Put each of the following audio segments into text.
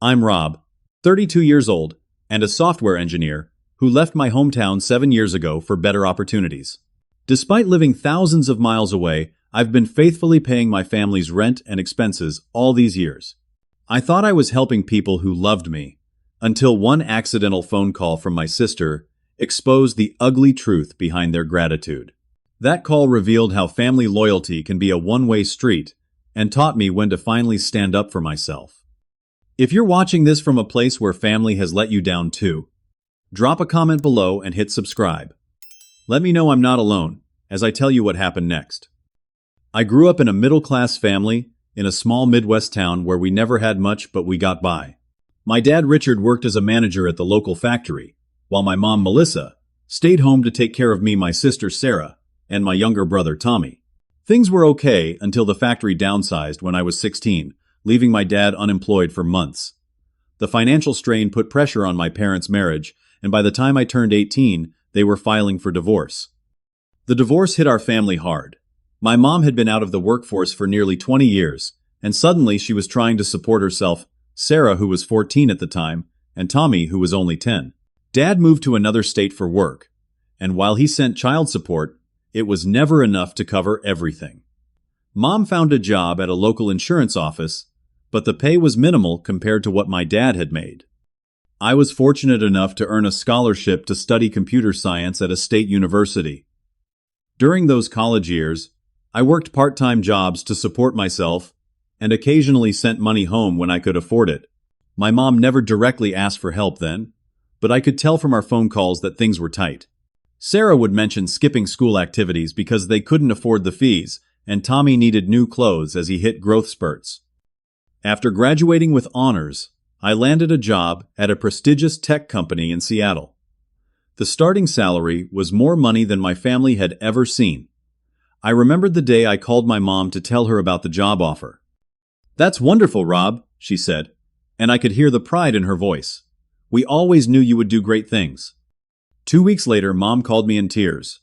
I'm Rob, 32 years old, and a software engineer who left my hometown 7 years ago for better opportunities. Despite living thousands of miles away, I've been faithfully paying my family's rent and expenses all these years. I thought I was helping people who loved me, until one accidental phone call from my sister exposed the ugly truth behind their gratitude. That call revealed how family loyalty can be a one-way street and taught me when to finally stand up for myself. If you're watching this from a place where family has let you down too, drop a comment below and hit subscribe. Let me know I'm not alone as I tell you what happened next. I grew up in a middle-class family in a small Midwest town where we never had much but we got by. My dad Richard worked as a manager at the local factory, while my mom Melissa stayed home to take care of me, my sister Sarah, and my younger brother Tommy. Things were okay until the factory downsized when I was 16, leaving my dad unemployed for months. The financial strain put pressure on my parents' marriage, and by the time I turned 18, they were filing for divorce. The divorce hit our family hard. My mom had been out of the workforce for nearly 20 years, and suddenly she was trying to support herself, Sarah, who was 14 at the time, and Tommy, who was only 10. Dad moved to another state for work, and while he sent child support, it was never enough to cover everything. Mom found a job at a local insurance office, but the pay was minimal compared to what my dad had made. I was fortunate enough to earn a scholarship to study computer science at a state university. During those college years, I worked part-time jobs to support myself and occasionally sent money home when I could afford it. My mom never directly asked for help then, but I could tell from our phone calls that things were tight. Sarah would mention skipping school activities because they couldn't afford the fees, and Tommy needed new clothes as he hit growth spurts. After graduating with honors, I landed a job at a prestigious tech company in Seattle. The starting salary was more money than my family had ever seen. I remembered the day I called my mom to tell her about the job offer. "That's wonderful, Rob," she said, and I could hear the pride in her voice. "We always knew you would do great things." 2 weeks later, Mom called me in tears.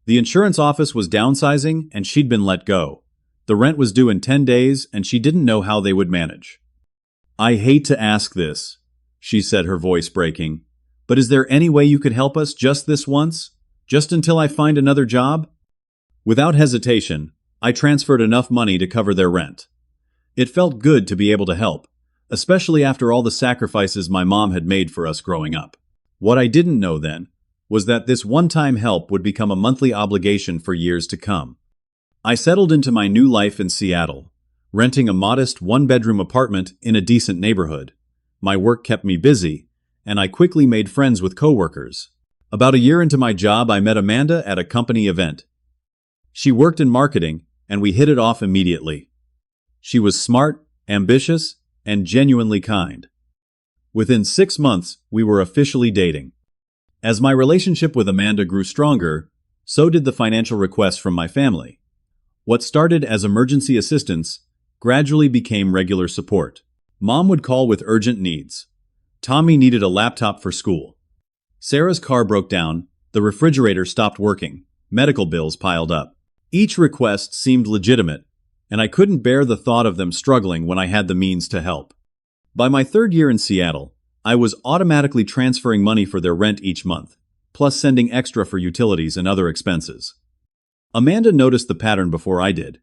The insurance office was downsizing and she'd been let go. The rent was due in 10 days and she didn't know how they would manage. "I hate to ask this," she said, her voice breaking, "but is there any way you could help us just this once? Just until I find another job?" Without hesitation, I transferred enough money to cover their rent. It felt good to be able to help, especially after all the sacrifices my mom had made for us growing up. What I didn't know then was that this one-time help would become a monthly obligation for years to come. I settled into my new life in Seattle, renting a modest one-bedroom apartment in a decent neighborhood. My work kept me busy, and I quickly made friends with coworkers. About a year into my job, I met Amanda at a company event. She worked in marketing, and we hit it off immediately. She was smart, ambitious, and genuinely kind. Within 6 months, we were officially dating. As my relationship with Amanda grew stronger, so did the financial requests from my family. What started as emergency assistance gradually became regular support. Mom would call with urgent needs. Tommy needed a laptop for school. Sarah's car broke down, the refrigerator stopped working, medical bills piled up. Each request seemed legitimate, and I couldn't bear the thought of them struggling when I had the means to help. By my 3rd year in Seattle, I was automatically transferring money for their rent each month, plus sending extra for utilities and other expenses. Amanda noticed the pattern before I did.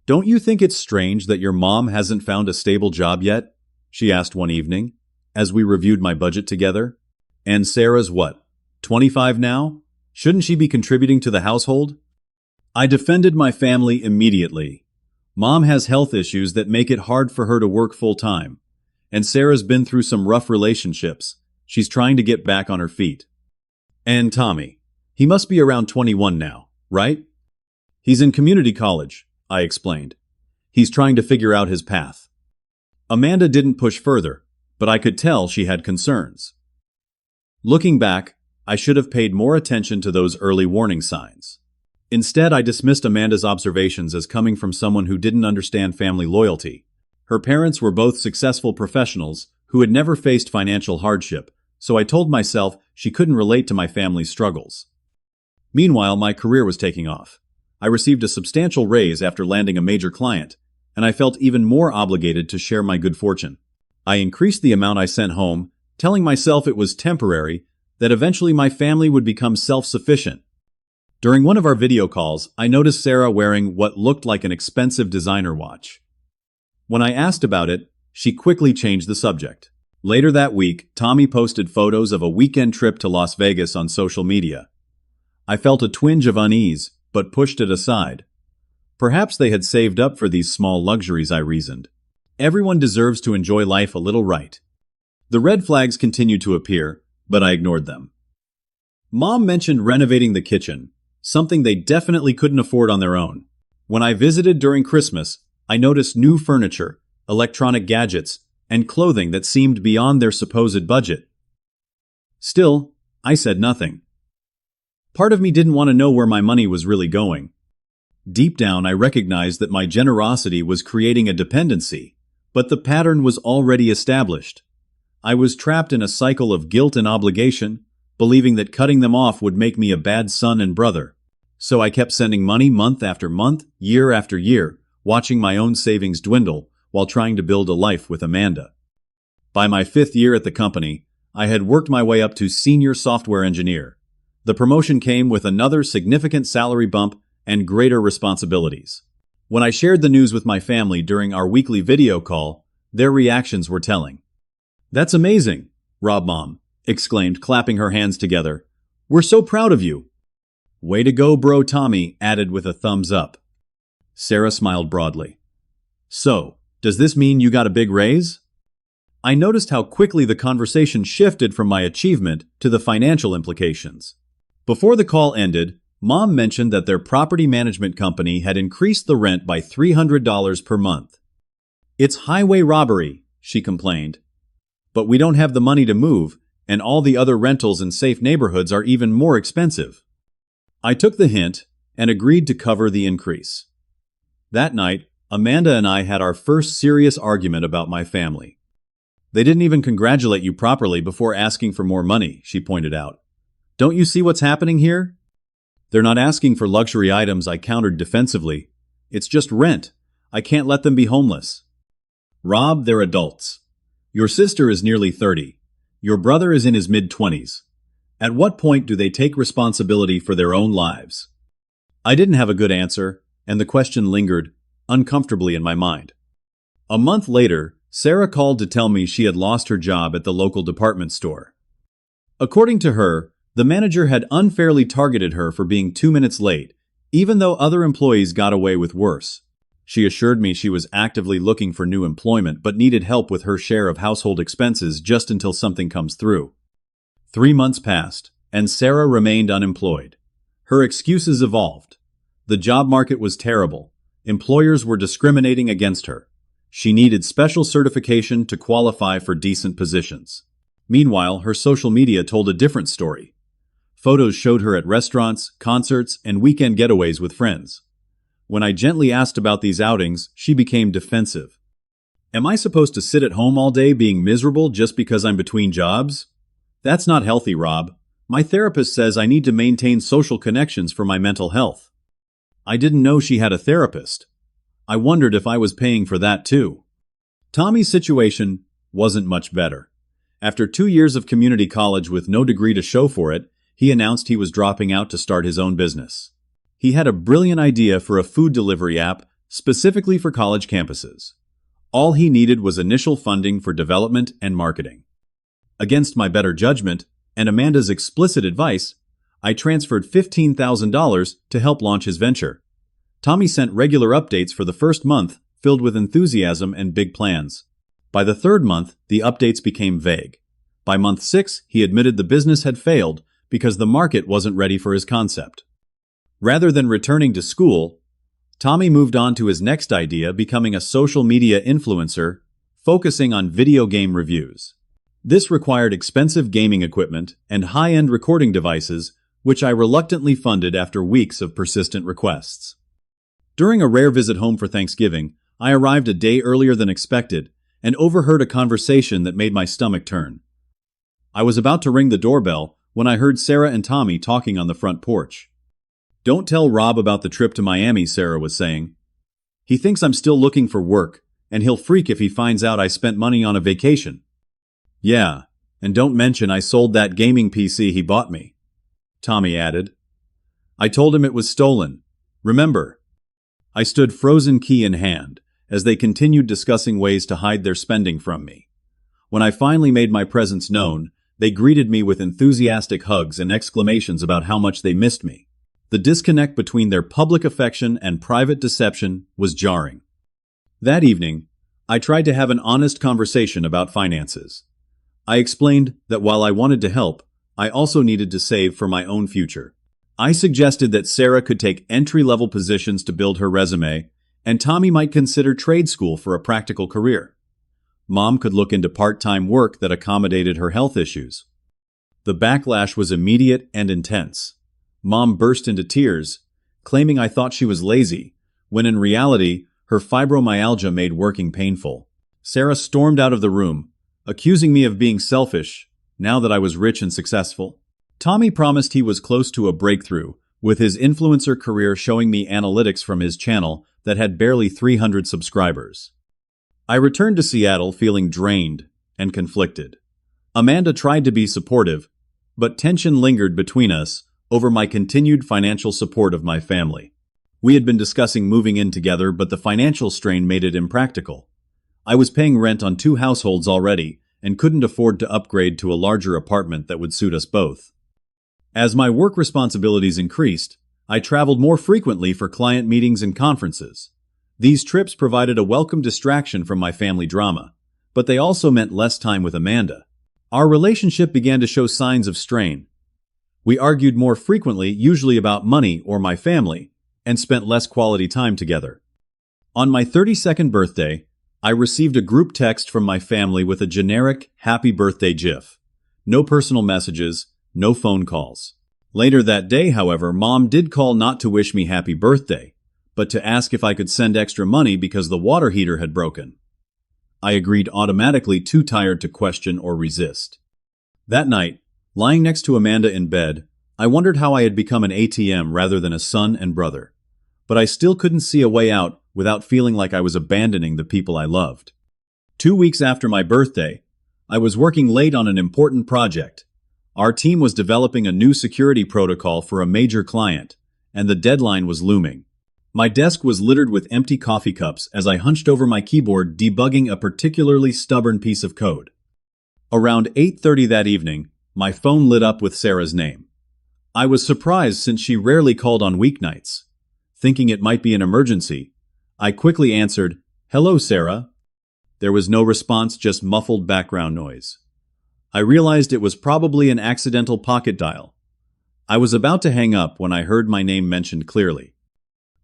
"Don't you think it's strange that your mom hasn't found a stable job yet?" she asked one evening, as we reviewed my budget together. "And Sarah's what, 25 now? Shouldn't she be contributing to the household?" I defended my family immediately. Mom has health issues that make it hard for her to work full-time. And Sarah's been through some rough relationships. She's trying to get back on her feet. "And Tommy, he must be around 21 now, right?" "He's in community college," I explained. "He's trying to figure out his path." Amanda didn't push further, but I could tell she had concerns. Looking back, I should have paid more attention to those early warning signs. Instead, I dismissed Amanda's observations as coming from someone who didn't understand family loyalty. Her parents were both successful professionals who had never faced financial hardship, so I told myself she couldn't relate to my family's struggles. Meanwhile, my career was taking off. I received a substantial raise after landing a major client, and I felt even more obligated to share my good fortune. I increased the amount I sent home, telling myself it was temporary, that eventually my family would become self-sufficient. During one of our video calls, I noticed Sarah wearing what looked like an expensive designer watch. When I asked about it, she quickly changed the subject. Later that week, Tommy posted photos of a weekend trip to Las Vegas on social media. I felt a twinge of unease, but pushed it aside. Perhaps they had saved up for these small luxuries, I reasoned. Everyone deserves to enjoy life a little right. The red flags continued to appear, but I ignored them. Mom mentioned renovating the kitchen, something they definitely couldn't afford on their own. When I visited during Christmas, I noticed new furniture, electronic gadgets, and clothing that seemed beyond their supposed budget. Still, I said nothing. Part of me didn't want to know where my money was really going. Deep down, I recognized that my generosity was creating a dependency, but the pattern was already established. I was trapped in a cycle of guilt and obligation, believing that cutting them off would make me a bad son and brother. So I kept sending money month after month, year after year, watching my own savings dwindle while trying to build a life with Amanda. By my 5th year at the company, I had worked my way up to senior software engineer. The promotion came with another significant salary bump and greater responsibilities. When I shared the news with my family during our weekly video call, their reactions were telling. "That's amazing," Rob Mom exclaimed, clapping her hands together. "We're so proud of you." "Way to go, bro," Tommy added with a thumbs up. Sarah smiled broadly. "So, does this mean you got a big raise?" I noticed how quickly the conversation shifted from my achievement to the financial implications. Before the call ended, Mom mentioned that their property management company had increased the rent by $300 per month. "It's highway robbery," she complained. "But we don't have the money to move, and all the other rentals in safe neighborhoods are even more expensive." I took the hint and agreed to cover the increase. That night, Amanda and I had our first serious argument about my family. "They didn't even congratulate you properly before asking for more money," she pointed out. "Don't you see what's happening here?" "They're not asking for luxury items," I countered defensively. "It's just rent. I can't let them be homeless." "Rob, they're adults. Your sister is nearly 30. Your brother is in his mid-20s. At what point do they take responsibility for their own lives?" I didn't have a good answer, and the question lingered uncomfortably in my mind. A month later, Sarah called to tell me she had lost her job at the local department store. According to her, the manager had unfairly targeted her for being 2 minutes late, even though other employees got away with worse. She assured me she was actively looking for new employment but needed help with her share of household expenses just until something comes through. 3 months passed, and Sarah remained unemployed. Her excuses evolved. The job market was terrible. Employers were discriminating against her. She needed special certification to qualify for decent positions. Meanwhile, her social media told a different story. Photos showed her at restaurants, concerts, and weekend getaways with friends. When I gently asked about these outings, she became defensive. "Am I supposed to sit at home all day being miserable just because I'm between jobs? That's not healthy, Rob. My therapist says I need to maintain social connections for my mental health." I didn't know she had a therapist. I wondered if I was paying for that too. Tommy's situation wasn't much better. After 2 years of community college with no degree to show for it, he announced he was dropping out to start his own business. He had a brilliant idea for a food delivery app specifically for college campuses. All he needed was initial funding for development and marketing. Against my better judgment and Amanda's explicit advice, I transferred $15,000 to help launch his venture. Tommy sent regular updates for the first month, filled with enthusiasm and big plans. By the 3rd month, the updates became vague. By month 6, he admitted the business had failed because the market wasn't ready for his concept. Rather than returning to school, Tommy moved on to his next idea, becoming a social media influencer, focusing on video game reviews. This required expensive gaming equipment and high-end recording devices, which I reluctantly funded after weeks of persistent requests. During a rare visit home for Thanksgiving, I arrived a day earlier than expected and overheard a conversation that made my stomach turn. I was about to ring the doorbell when I heard Sarah and Tommy talking on the front porch. "Don't tell Rob about the trip to Miami," Sarah was saying. "He thinks I'm still looking for work, and he'll freak if he finds out I spent money on a vacation. Yeah, and don't mention I sold that gaming PC he bought me, Tommy added. I told him it was stolen. Remember? I stood frozen key in hand as they continued discussing ways to hide their spending from me. When I finally made my presence known, they greeted me with enthusiastic hugs and exclamations about how much they missed me. The disconnect between their public affection and private deception was jarring. That evening, I tried to have an honest conversation about finances. I explained that while I wanted to help, I also needed to save for my own future. I suggested that Sarah could take entry-level positions to build her resume, and Tommy might consider trade school for a practical career. Mom could look into part-time work that accommodated her health issues. The backlash was immediate and intense. Mom burst into tears, claiming I thought she was lazy, when in reality, her fibromyalgia made working painful. Sarah stormed out of the room, accusing me of being selfish, now that I was rich and successful. Tommy promised he was close to a breakthrough, with his influencer career showing me analytics from his channel that had barely 300 subscribers. I returned to Seattle feeling drained and conflicted. Amanda tried to be supportive, but tension lingered between us over my continued financial support of my family. We had been discussing moving in together, but the financial strain made it impractical. I was paying rent on 2 households already and couldn't afford to upgrade to a larger apartment that would suit us both. As my work responsibilities increased, I traveled more frequently for client meetings and conferences. These trips provided a welcome distraction from my family drama, but they also meant less time with Amanda. Our relationship began to show signs of strain. We argued more frequently, usually about money or my family, and spent less quality time together. On my 32nd birthday, I received a group text from my family with a generic happy birthday gif. No personal messages, no phone calls. Later that day, however, Mom did call not to wish me happy birthday, but to ask if I could send extra money because the water heater had broken. I agreed automatically, too tired to question or resist. That night, lying next to Amanda in bed, I wondered how I had become an ATM rather than a son and brother. But I still couldn't see a way out without feeling like I was abandoning the people I loved. 2 weeks after my birthday, I was working late on an important project. Our team was developing a new security protocol for a major client, and the deadline was looming. My desk was littered with empty coffee cups as I hunched over my keyboard debugging a particularly stubborn piece of code. Around 8:30 that evening, my phone lit up with Sarah's name. I was surprised since she rarely called on weeknights. Thinking it might be an emergency, I quickly answered, "Hello, Sarah." There was no response, just muffled background noise. I realized it was probably an accidental pocket dial. I was about to hang up when I heard my name mentioned clearly.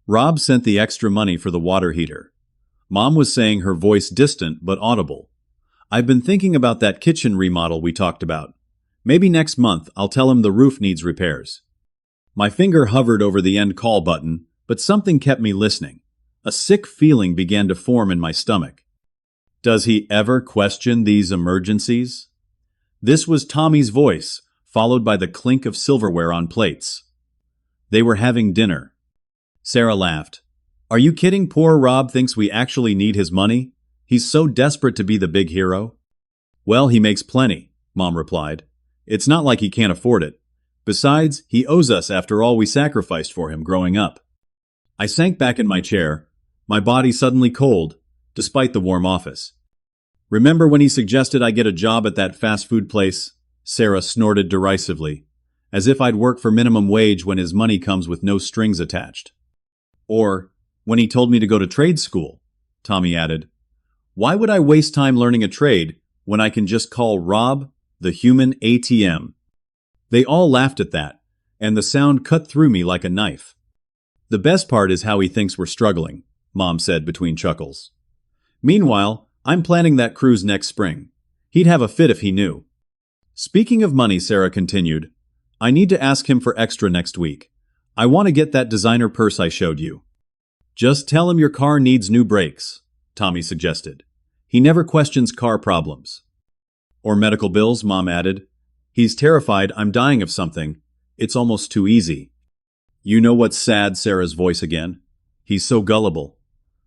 Rob sent the extra money for the water heater. Mom was saying, her voice distant but audible. I've been thinking about that kitchen remodel we talked about. Maybe next month I'll tell him the roof needs repairs. My finger hovered over the end call button, but something kept me listening. A sick feeling began to form in my stomach. Does he ever question these emergencies? This was Tommy's voice, followed by the clink of silverware on plates. They were having dinner. Sarah laughed. Are you kidding? Poor Rob thinks we actually need his money. He's so desperate to be the big hero. Well, he makes plenty, Mom replied. It's not like he can't afford it. Besides, he owes us after all we sacrificed for him growing up. I sank back in my chair, my body suddenly cold, despite the warm office. Remember when he suggested I get a job at that fast food place? Sarah snorted derisively, as if I'd work for minimum wage when his money comes with no strings attached. Or, when he told me to go to trade school, Tommy added. Why would I waste time learning a trade when I can just call Rob the human ATM? They all laughed at that, and the sound cut through me like a knife. The best part is how he thinks we're struggling, Mom said between chuckles. Meanwhile, I'm planning that cruise next spring. He'd have a fit if he knew. Speaking of money, Sarah continued, I need to ask him for extra next week. I want to get that designer purse I showed you. Just tell him your car needs new brakes, Tommy suggested. He never questions car problems. Or medical bills, Mom added. He's terrified I'm dying of something. It's almost too easy. You know what's sad? Sarah's voice again. He's so gullible.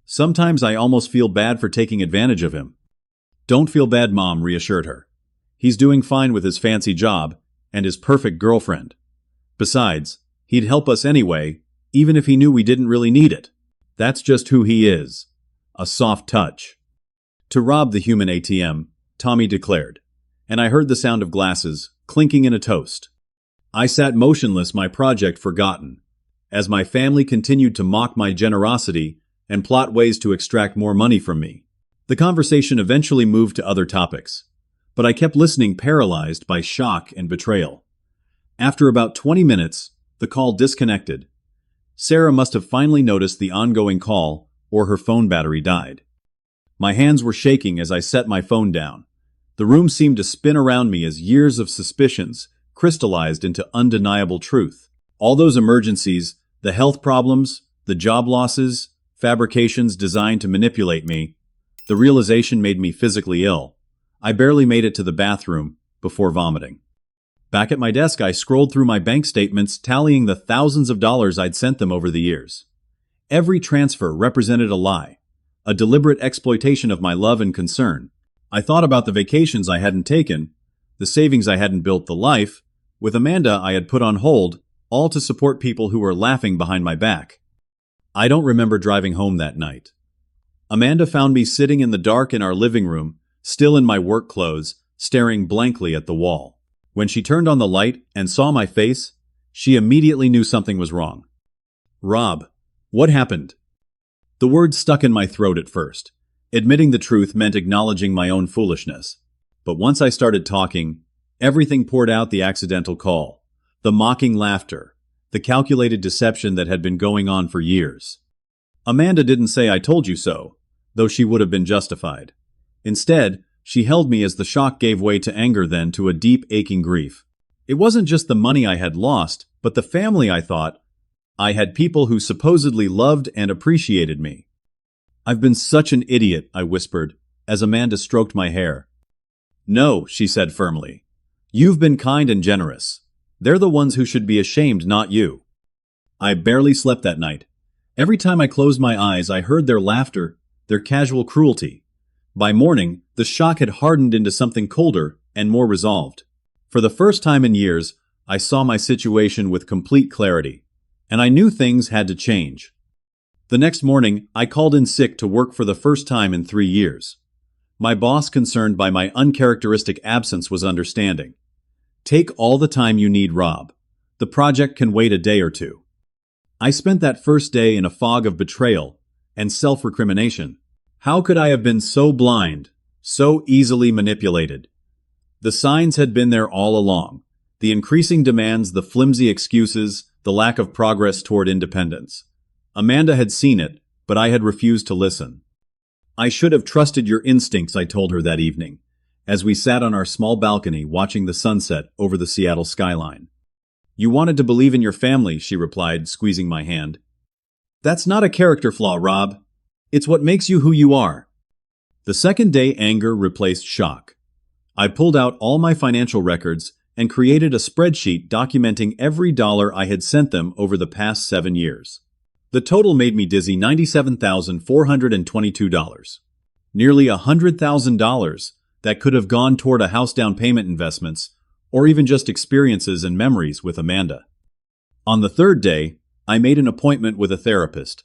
Sometimes I almost feel bad for taking advantage of him. Don't feel bad, Mom reassured her. He's doing fine with his fancy job and his perfect girlfriend. Besides, he'd help us anyway, even if he knew we didn't really need it. That's just who he is. A soft touch. To rob the human ATM, Tommy declared, and I heard the sound of glasses clinking in a toast. I sat motionless, my project forgotten, as my family continued to mock my generosity and plot ways to extract more money from me. The conversation eventually moved to other topics, but I kept listening, paralyzed by shock and betrayal. After about 20 minutes, the call disconnected. Sarah must have finally noticed the ongoing call, or her phone battery died. My hands were shaking as I set my phone down. The room seemed to spin around me as years of suspicions crystallized into undeniable truth. All those emergencies, the health problems, the job losses, fabrications designed to manipulate me, the realization made me physically ill. I barely made it to the bathroom before vomiting. Back at my desk, I scrolled through my bank statements, tallying the thousands of dollars I'd sent them over the years. Every transfer represented a lie, a deliberate exploitation of my love and concern. I thought about the vacations I hadn't taken, the savings I hadn't built, the life with Amanda I had put on hold, all to support people who were laughing behind my back. I don't remember driving home that night. Amanda found me sitting in the dark in our living room, still in my work clothes, staring blankly at the wall. When she turned on the light and saw my face, she immediately knew something was wrong. "Rob, what happened?" The words stuck in my throat at first. Admitting the truth meant acknowledging my own foolishness. But once I started talking, everything poured out: the accidental call, the mocking laughter, the calculated deception that had been going on for years. Amanda didn't say "I told you so," though she would have been justified. Instead, she held me as the shock gave way to anger, then to a deep, aching grief. It wasn't just the money I had lost, but the family I thought I had, people who supposedly loved and appreciated me. "I've been such an idiot," I whispered, as Amanda stroked my hair. "No," she said firmly. "You've been kind and generous. They're the ones who should be ashamed, not you." I barely slept that night. Every time I closed my eyes, I heard their laughter, their casual cruelty. By morning, the shock had hardened into something colder and more resolved. For the first time in years, I saw my situation with complete clarity, and I knew things had to change. The next morning, I called in sick to work for the first time in 3 years. My boss, concerned by my uncharacteristic absence, was understanding. "Take all the time you need, Rob. The project can wait a day or two." I spent that first day in a fog of betrayal and self-recrimination. How could I have been so blind, so easily manipulated? The signs had been there all along: the increasing demands, the flimsy excuses, the lack of progress toward independence. Amanda had seen it, but I had refused to listen. "I should have trusted your instincts," I told her that evening, as we sat on our small balcony watching the sunset over the Seattle skyline. "You wanted to believe in your family," she replied, squeezing my hand. "That's not a character flaw, Rob. It's what makes you who you are." The second day, anger replaced shock. I pulled out all my financial records and created a spreadsheet documenting every dollar I had sent them over the past 7 years. The total made me dizzy: $97,422. Nearly $100,000 that could have gone toward a house down payment, investments, or even just experiences and memories with Amanda. On the third day, I made an appointment with a therapist.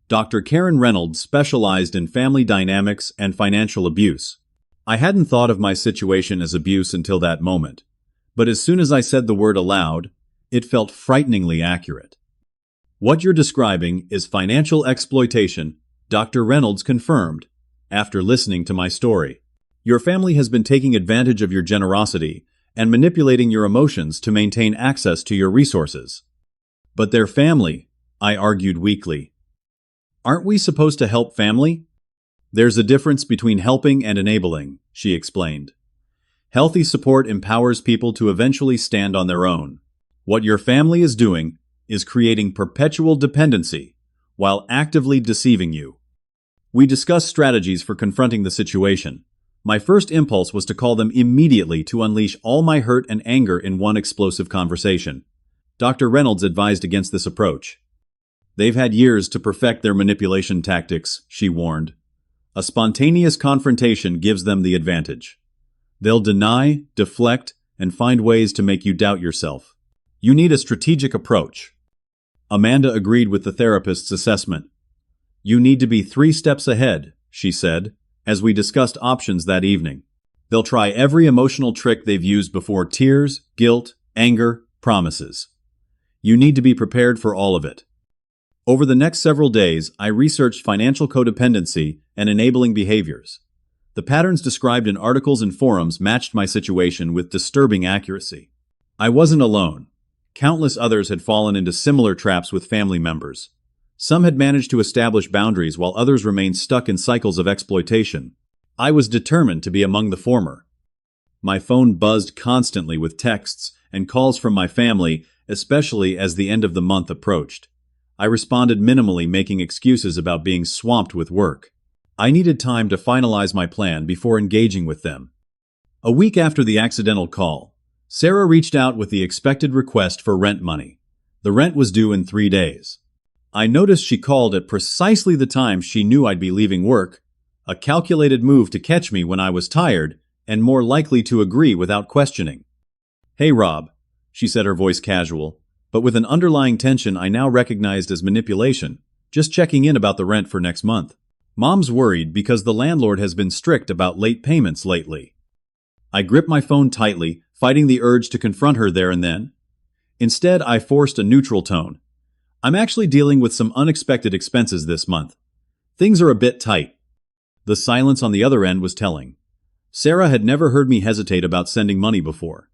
Dr. Karen Reynolds specialized in family dynamics and financial abuse. I hadn't thought of my situation as abuse until that moment, but as soon as I said the word aloud, it felt frighteningly accurate. "What you're describing is financial exploitation," Dr. Reynolds confirmed, after listening to my story. "Your family has been taking advantage of your generosity and manipulating your emotions to maintain access to your resources." "But they're family," I argued weakly. "Aren't we supposed to help family?" "There's a difference between helping and enabling," she explained. "Healthy support empowers people to eventually stand on their own. What your family is doing is creating perpetual dependency while actively deceiving you." We discussed strategies for confronting the situation. My first impulse was to call them immediately, to unleash all my hurt and anger in one explosive conversation. Dr. Reynolds advised against this approach. They've had years to perfect their manipulation tactics, she warned. A spontaneous confrontation gives them the advantage. They'll deny, deflect, and find ways to make you doubt yourself. You need a strategic approach. Amanda agreed with the therapist's assessment. You need to be 3 steps ahead, she said, as we discussed options that evening. They'll try every emotional trick they've used before: tears, guilt, anger, promises. You need to be prepared for all of it. Over the next several days, I researched financial codependency and enabling behaviors. The patterns described in articles and forums matched my situation with disturbing accuracy. I wasn't alone. Countless others had fallen into similar traps with family members. Some had managed to establish boundaries while others remained stuck in cycles of exploitation. I was determined to be among the former. My phone buzzed constantly with texts and calls from my family, especially as the end of the month approached. I responded minimally, making excuses about being swamped with work. I needed time to finalize my plan before engaging with them. A week after the accidental call, Sarah reached out with the expected request for rent money. The rent was due in 3 days. I noticed she called at precisely the time she knew I'd be leaving work, a calculated move to catch me when I was tired and more likely to agree without questioning. "Hey Rob," she said, her voice casual, but with an underlying tension I now recognized as manipulation, "just checking in about the rent for next month. Mom's worried because the landlord has been strict about late payments lately." I gripped my phone tightly, fighting the urge to confront her there and then. Instead, I forced a neutral tone. "I'm actually dealing with some unexpected expenses this month. Things are a bit tight." The silence on the other end was telling. Sarah had never heard me hesitate about sending money before.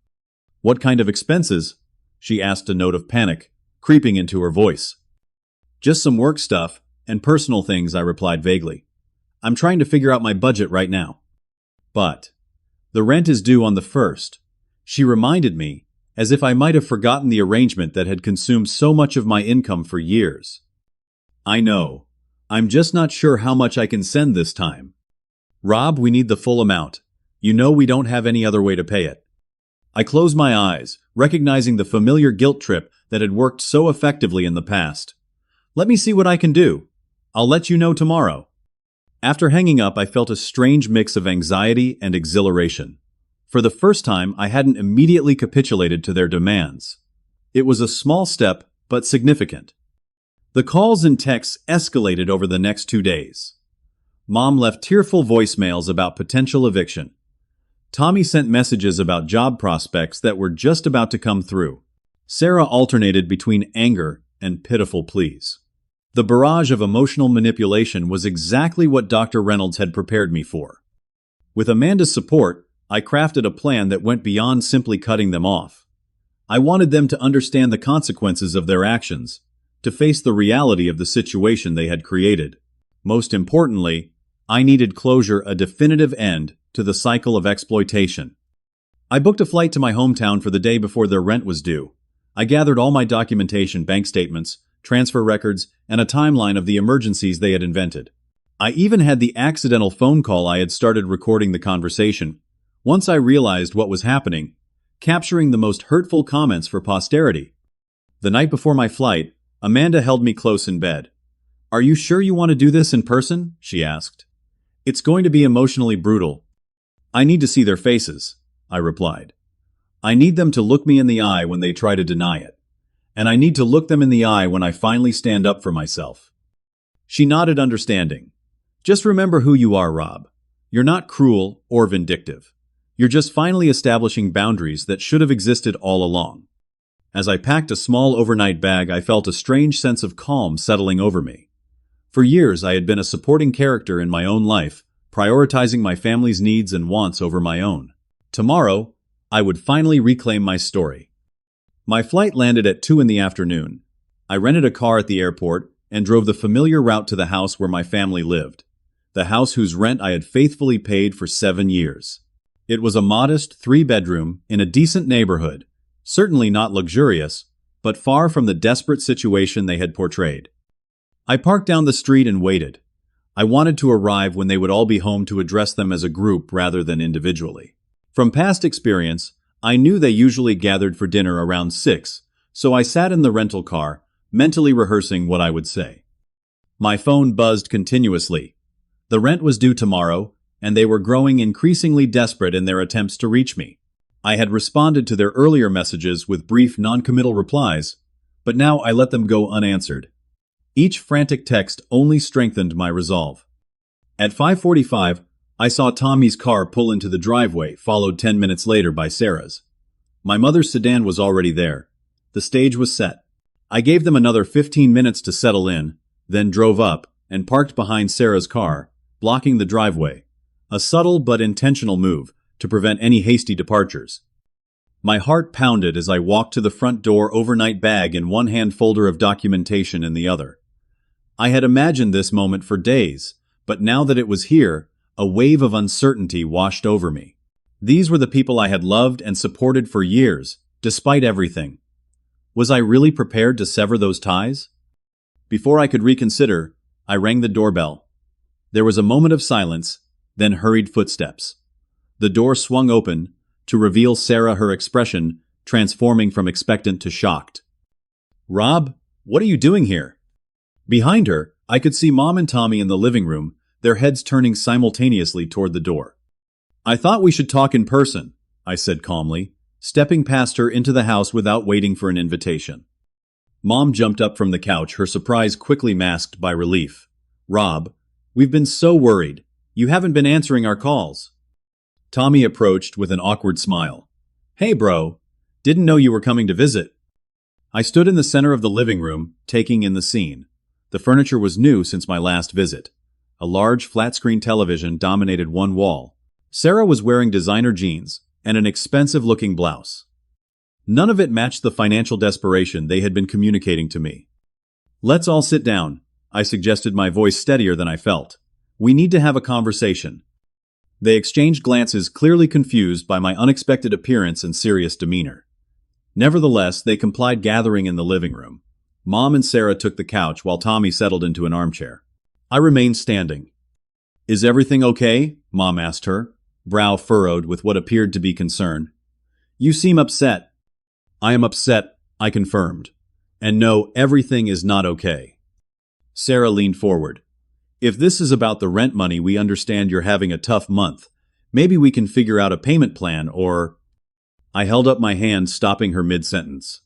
"What kind of expenses?" she asked, a note of panic creeping into her voice. "Just some work stuff and personal things," I replied vaguely. "I'm trying to figure out my budget right now." "But the rent is due on the 1st, she reminded me, as if I might have forgotten the arrangement that had consumed so much of my income for years. "I know. I'm just not sure how much I can send this time." "Rob, we need the full amount. You know we don't have any other way to pay it." I closed my eyes, recognizing the familiar guilt trip that had worked so effectively in the past. "Let me see what I can do. I'll let you know tomorrow." After hanging up, I felt a strange mix of anxiety and exhilaration. For the first time, I hadn't immediately capitulated to their demands. It was a small step, but significant. The calls and texts escalated over the next 2 days. Mom left tearful voicemails about potential eviction. Tommy sent messages about job prospects that were just about to come through. Sarah alternated between anger and pitiful pleas. The barrage of emotional manipulation was exactly what Dr. Reynolds had prepared me for. With Amanda's support, I crafted a plan that went beyond simply cutting them off. I wanted them to understand the consequences of their actions, to face the reality of the situation they had created. Most importantly, I needed closure, a definitive end to the cycle of exploitation. I booked a flight to my hometown for the day before their rent was due. I gathered all my documentation, bank statements, transfer records, and a timeline of the emergencies they had invented. I even had the accidental phone call I had started recording the conversation. Once I realized what was happening, capturing the most hurtful comments for posterity. The night before my flight, Amanda held me close in bed. "Are you sure you want to do this in person?" she asked. "It's going to be emotionally brutal." "I need to see their faces," I replied. "I need them to look me in the eye when they try to deny it. And I need to look them in the eye when I finally stand up for myself." She nodded, understanding. "Just remember who you are, Rob. You're not cruel or vindictive. You're just finally establishing boundaries that should have existed all along." As I packed a small overnight bag, I felt a strange sense of calm settling over me. For years, I had been a supporting character in my own life, prioritizing my family's needs and wants over my own. Tomorrow, I would finally reclaim my story. My flight landed at 2 in the afternoon. I rented a car at the airport and drove the familiar route to the house where my family lived, the house whose rent I had faithfully paid for 7 years. It was a modest 3-bedroom in a decent neighborhood, certainly not luxurious, but far from the desperate situation they had portrayed. I parked down the street and waited. I wanted to arrive when they would all be home to address them as a group rather than individually. From past experience, I knew they usually gathered for dinner around 6, so I sat in the rental car, mentally rehearsing what I would say. My phone buzzed continuously. The rent was due tomorrow, and they were growing increasingly desperate in their attempts to reach me. I had responded to their earlier messages with brief non-committal replies, but now I let them go unanswered. Each frantic text only strengthened my resolve. At 5:45, I saw Tommy's car pull into the driveway, followed 10 minutes later by Sarah's. My mother's sedan was already there. The stage was set. I gave them another 15 minutes to settle in, then drove up and parked behind Sarah's car, blocking the driveway. A subtle but intentional move to prevent any hasty departures. My heart pounded as I walked to the front door, overnight bag in one hand, folder of documentation in the other. I had imagined this moment for days, but now that it was here, a wave of uncertainty washed over me. These were the people I had loved and supported for years, despite everything. Was I really prepared to sever those ties? Before I could reconsider, I rang the doorbell. There was a moment of silence, then hurried footsteps. The door swung open to reveal Sarah, her expression transforming from expectant to shocked. "Rob, what are you doing here?" Behind her, I could see Mom and Tommy in the living room, their heads turning simultaneously toward the door. "I thought we should talk in person," I said calmly, stepping past her into the house without waiting for an invitation. Mom jumped up from the couch, her surprise quickly masked by relief. "Rob, we've been so worried. You haven't been answering our calls." Tommy approached with an awkward smile. "Hey bro, didn't know you were coming to visit." I stood in the center of the living room, taking in the scene. The furniture was new since my last visit. A large flat-screen television dominated one wall. Sarah was wearing designer jeans and an expensive-looking blouse. None of it matched the financial desperation they had been communicating to me. "Let's all sit down," I suggested, my voice steadier than I felt. "We need to have a conversation." They exchanged glances, clearly confused by my unexpected appearance and serious demeanor. Nevertheless, they complied, gathering in the living room. Mom and Sarah took the couch while Tommy settled into an armchair. I remained standing. "Is everything okay?" Mom asked her, brow furrowed with what appeared to be concern. "You seem upset." "I am upset," I confirmed. "And no, everything is not okay." Sarah leaned forward. "If this is about the rent money, we understand you're having a tough month. Maybe we can figure out a payment plan, or—" I held up my hand, stopping her mid-sentence.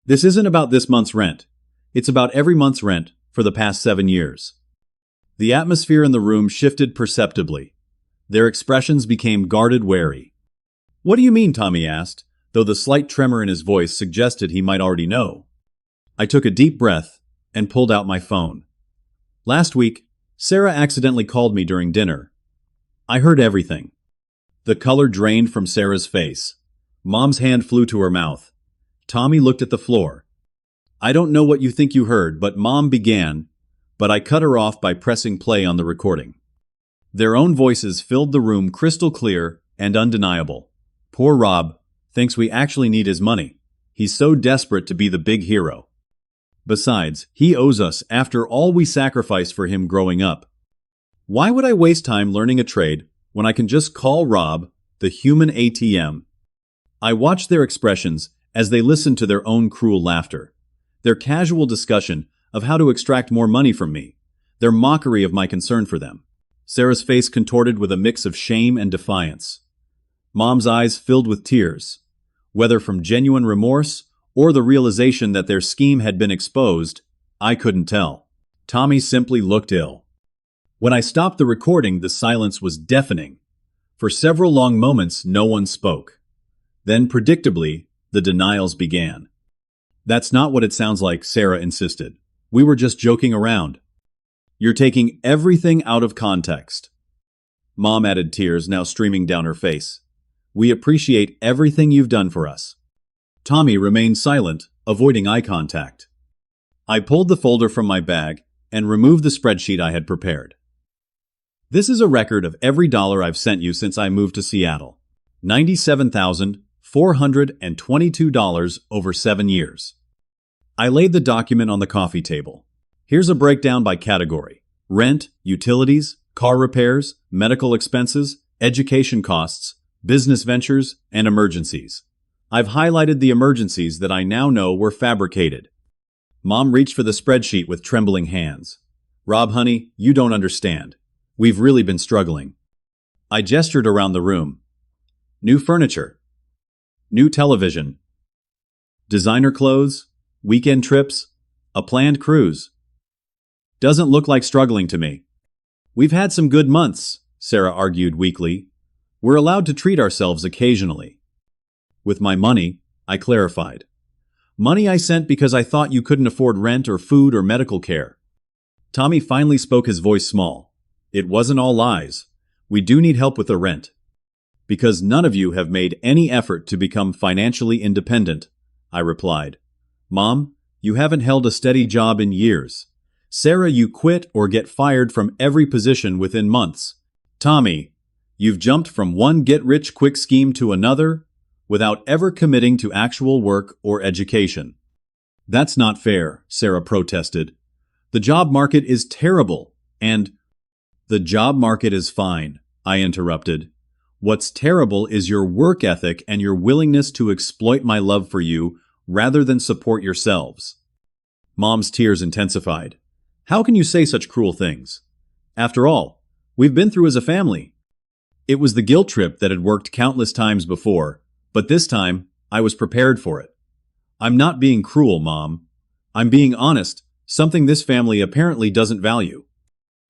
"This isn't about this month's rent. It's about every month's rent for the past 7 years." The atmosphere in the room shifted perceptibly. Their expressions became guarded, wary. "What do you mean?" Tommy asked, though the slight tremor in his voice suggested he might already know. I took a deep breath and pulled out my phone. "Last week, Sarah accidentally called me during dinner. I heard everything." The color drained from Sarah's face. Mom's hand flew to her mouth. Tommy looked at the floor. "I don't know what you think you heard," but Mom began, but I cut her off by pressing play on the recording. Their own voices filled the room, crystal clear and undeniable. "Poor Rob thinks we actually need his money. He's so desperate to be the big hero. Besides, he owes us after all we sacrificed for him growing up. Why would I waste time learning a trade when I can just call Rob the human ATM?" I watched their expressions as they listened to their own cruel laughter, their casual discussion of how to extract more money from me, their mockery of my concern for them. Sarah's face contorted with a mix of shame and defiance. Mom's eyes filled with tears, whether from genuine remorse or the realization that their scheme had been exposed, I couldn't tell. Tommy simply looked ill. When I stopped the recording, the silence was deafening. For several long moments, no one spoke. Then, predictably, the denials began. "That's not what it sounds like," Sarah insisted. "We were just joking around." "You're taking everything out of context." Mom added, tears now streaming down her face. "We appreciate everything you've done for us." Tommy remained silent, avoiding eye contact. I pulled the folder from my bag and removed the spreadsheet I had prepared. "This is a record of every dollar I've sent you since I moved to Seattle. $97,422 over 7 years. I laid the document on the coffee table. Here's a breakdown by category: rent, utilities, car repairs, medical expenses, education costs, business ventures, and emergencies. I've highlighted the emergencies that I now know were fabricated. Mom reached for the spreadsheet with trembling hands. Rob, honey, you don't understand. We've really been struggling. I gestured around the room. New furniture. New television. Designer clothes. Weekend trips. A planned cruise. Doesn't look like struggling to me. We've had some good months, Sarah argued weakly. We're allowed to treat ourselves occasionally. With my money, I clarified. Money I sent because I thought you couldn't afford rent or food or medical care. Tommy finally spoke, his voice small. It wasn't all lies. We do need help with the rent. Because none of you have made any effort to become financially independent, I replied. Mom, you haven't held a steady job in years. Sarah, you quit or get fired from every position within months. Tommy, you've jumped from one get-rich-quick scheme to another without ever committing to actual work or education. That's not fair, Sarah protested. The job market is terrible, and the job market is fine, I interrupted. What's terrible is your work ethic and your willingness to exploit my love for you rather than support yourselves. Mom's tears intensified. How can you say such cruel things? After all, we've been through as a family. It was the guilt trip that had worked countless times before, but this time I was prepared for it. I'm not being cruel, Mom. I'm being honest, something this family apparently doesn't value.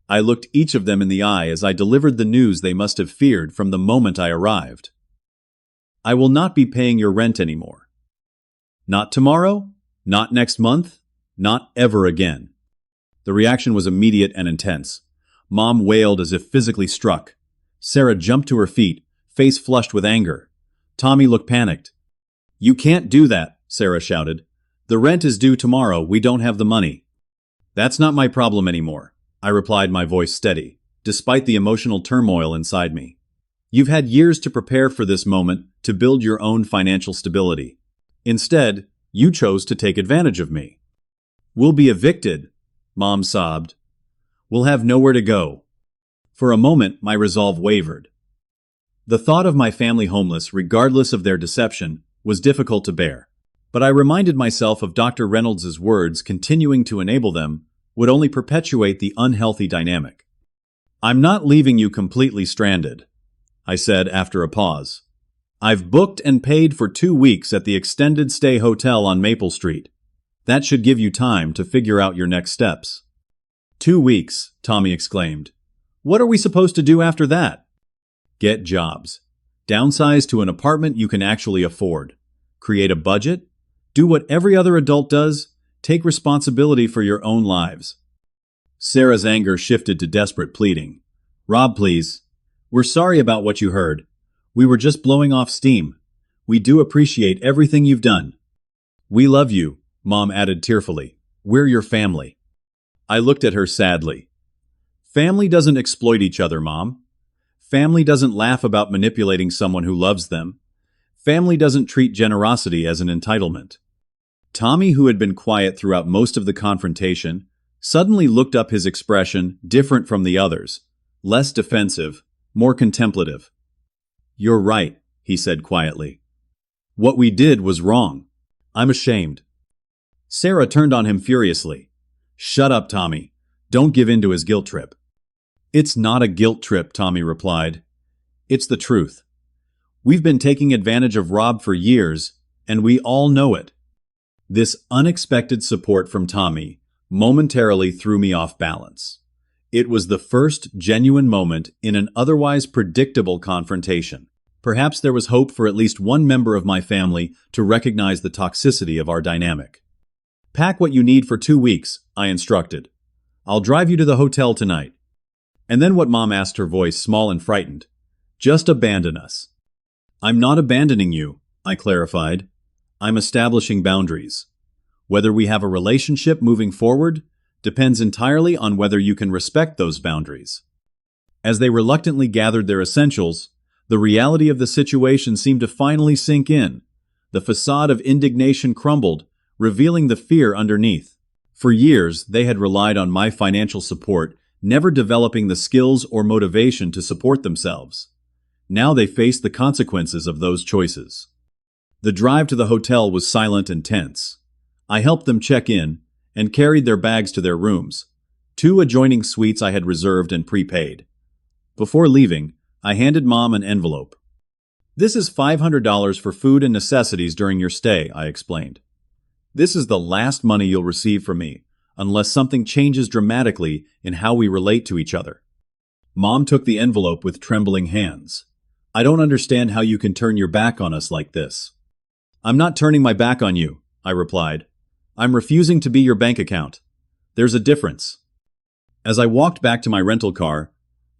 I looked each of them in the eye as I delivered the news they must have feared from the moment I arrived. I will not be paying your rent anymore. Not tomorrow, not next month, not ever again. The reaction was immediate and intense. Mom wailed as if physically struck. Sarah jumped to her feet, face flushed with anger. Tommy looked panicked. You can't do that, Sarah shouted. The rent is due tomorrow, we don't have the money. That's not my problem anymore, I replied, my voice steady, despite the emotional turmoil inside me. You've had years to prepare for this moment, to build your own financial stability. Instead, you chose to take advantage of me. We'll be evicted, Mom sobbed. We'll have nowhere to go. For a moment, my resolve wavered. The thought of my family homeless, regardless of their deception, was difficult to bear. But I reminded myself of Dr. Reynolds' words, continuing to enable them would only perpetuate the unhealthy dynamic. I'm not leaving you completely stranded, I said after a pause. I've booked and paid for 2 weeks at the extended stay hotel on Maple Street. That should give you time to figure out your next steps. 2 weeks, Tommy exclaimed. What are we supposed to do after that? Get jobs. Downsize to an apartment you can actually afford. Create a budget. Do what every other adult does. Take responsibility for your own lives. Sarah's anger shifted to desperate pleading. Rob, please. We're sorry about what you heard. We were just blowing off steam. We do appreciate everything you've done. We love you, Mom added tearfully. We're your family. I looked at her sadly. Family doesn't exploit each other, Mom. Family doesn't laugh about manipulating someone who loves them. Family doesn't treat generosity as an entitlement. Tommy, who had been quiet throughout most of the confrontation, suddenly looked up, his expression different from the others, less defensive, more contemplative. You're right, he said quietly. What we did was wrong. I'm ashamed. Sarah turned on him furiously. Shut up, Tommy. Don't give in to his guilt trip. It's not a guilt trip, Tommy replied. It's the truth. We've been taking advantage of Rob for years, and we all know it. This unexpected support from Tommy momentarily threw me off balance. It was the first genuine moment in an otherwise predictable confrontation. Perhaps there was hope for at least one member of my family to recognize the toxicity of our dynamic. Pack what you need for 2 weeks, I instructed. I'll drive you to the hotel tonight. And then what, Mom asked, her voice small and frightened. Just abandon us. I'm not abandoning you, I clarified. I'm establishing boundaries. Whether we have a relationship moving forward depends entirely on whether you can respect those boundaries. As they reluctantly gathered their essentials, the reality of the situation seemed to finally sink in. The facade of indignation crumbled, revealing the fear underneath. For years, they had relied on my financial support, never developing the skills or motivation to support themselves. Now they faced the consequences of those choices. The drive to the hotel was silent and tense. I helped them check in, and carried their bags to their rooms, 2 adjoining suites I had reserved and prepaid. Before leaving, I handed Mom an envelope. "This is $500 for food and necessities during your stay," I explained. "This is the last money you'll receive from me, unless something changes dramatically in how we relate to each other." Mom took the envelope with trembling hands. "I don't understand how you can turn your back on us like this." "I'm not turning my back on you," I replied. "I'm refusing to be your bank account. There's a difference." As I walked back to my rental car,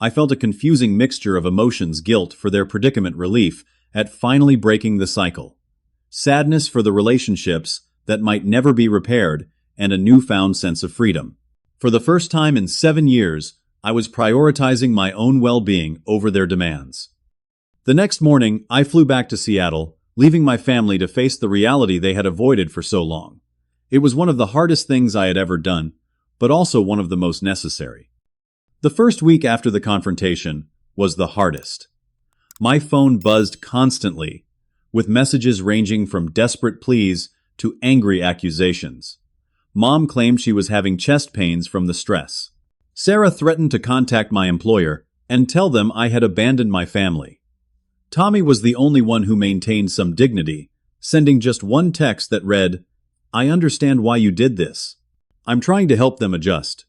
I felt a confusing mixture of emotions: guilt for their predicament, relief at finally breaking the cycle, sadness for the relationships that might never be repaired, and a newfound sense of freedom. For the first time in 7 years, I was prioritizing my own well-being over their demands. The next morning, I flew back to Seattle, leaving my family to face the reality they had avoided for so long. It was one of the hardest things I had ever done, but also one of the most necessary. The first week after the confrontation was the hardest. My phone buzzed constantly, with messages ranging from desperate pleas to angry accusations. Mom claimed she was having chest pains from the stress. Sarah threatened to contact my employer and tell them I had abandoned my family. Tommy was the only one who maintained some dignity, sending just one text that read, "I understand why you did this. I'm trying to help them adjust."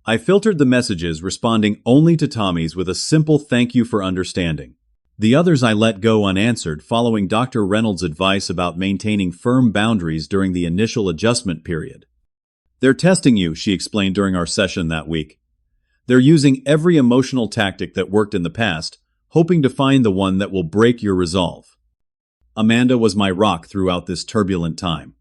I filtered the messages, responding only to Tommy's with a simple "thank you for understanding." The others I let go unanswered, following Dr. Reynolds' advice about maintaining firm boundaries during the initial adjustment period. "They're testing you," she explained during our session that week. "They're using every emotional tactic that worked in the past, hoping to find the one that will break your resolve." Amanda was my rock throughout this turbulent time.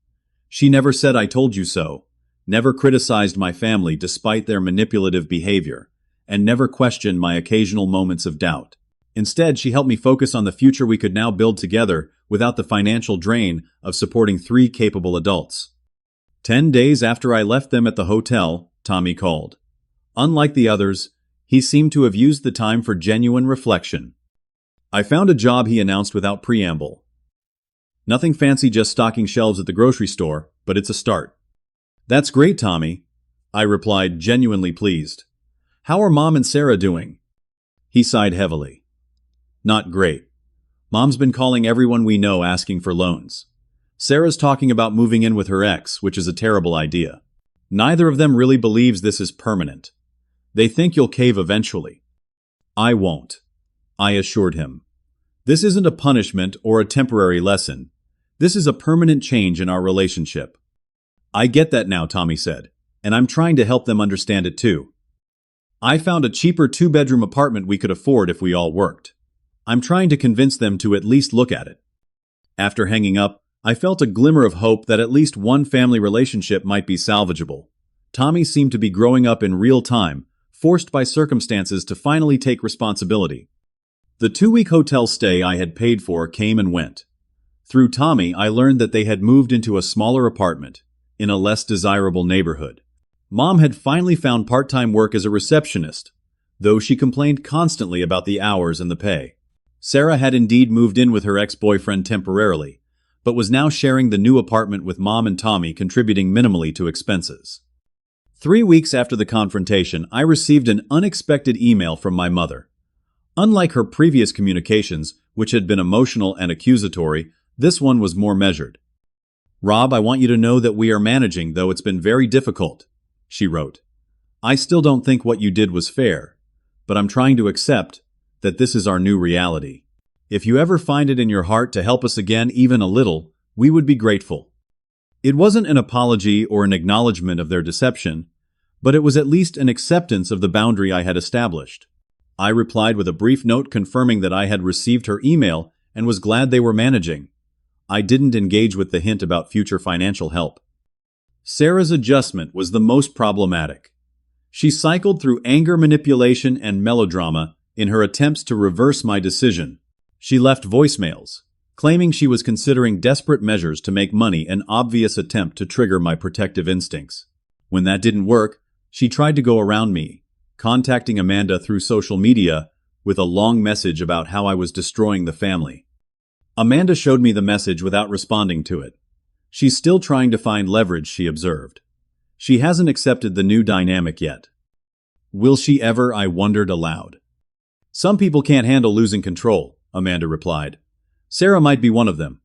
She never said "I told you so," never criticized my family despite their manipulative behavior, and never questioned my occasional moments of doubt. Instead, she helped me focus on the future we could now build together without the financial drain of supporting 3 capable adults. 10 days after I left them at the hotel, Tommy called. Unlike the others, he seemed to have used the time for genuine reflection. "I found a job," he announced without preamble. "Nothing fancy, just stocking shelves at the grocery store, but it's a start." "That's great, Tommy," I replied, genuinely pleased. "How are Mom and Sarah doing?" He sighed heavily. "Not great. Mom's been calling everyone we know asking for loans. Sarah's talking about moving in with her ex, which is a terrible idea. Neither of them really believes this is permanent. They think you'll cave eventually." "I won't," I assured him. "This isn't a punishment or a temporary lesson. This is a permanent change in our relationship." "I get that now," Tommy said, "and I'm trying to help them understand it too. I found a cheaper 2-bedroom apartment we could afford if we all worked. I'm trying to convince them to at least look at it." After hanging up, I felt a glimmer of hope that at least one family relationship might be salvageable. Tommy seemed to be growing up in real time, forced by circumstances to finally take responsibility. The 2-week hotel stay I had paid for came and went. Through Tommy, I learned that they had moved into a smaller apartment, in a less desirable neighborhood. Mom had finally found part-time work as a receptionist, though she complained constantly about the hours and the pay. Sarah had indeed moved in with her ex-boyfriend temporarily, but was now sharing the new apartment with Mom and Tommy, contributing minimally to expenses. 3 weeks after the confrontation, I received an unexpected email from my mother. Unlike her previous communications, which had been emotional and accusatory, this one was more measured. "Rob, I want you to know that we are managing, though it's been very difficult," she wrote. "I still don't think what you did was fair, but I'm trying to accept that this is our new reality. If you ever find it in your heart to help us again even a little, we would be grateful." It wasn't an apology or an acknowledgement of their deception, but it was at least an acceptance of the boundary I had established. I replied with a brief note confirming that I had received her email and was glad they were managing. I didn't engage with the hint about future financial help. Sarah's adjustment was the most problematic. She cycled through anger, manipulation, and melodrama in her attempts to reverse my decision. She left voicemails, claiming she was considering desperate measures to make money, an obvious attempt to trigger my protective instincts. When that didn't work, she tried to go around me, contacting Amanda through social media with a long message about how I was destroying the family. Amanda showed me the message without responding to it. "She's still trying to find leverage," she observed. She hasn't accepted the new dynamic yet. Will she ever? I wondered aloud. Some people can't handle losing control, Amanda replied. Sarah might be one of them.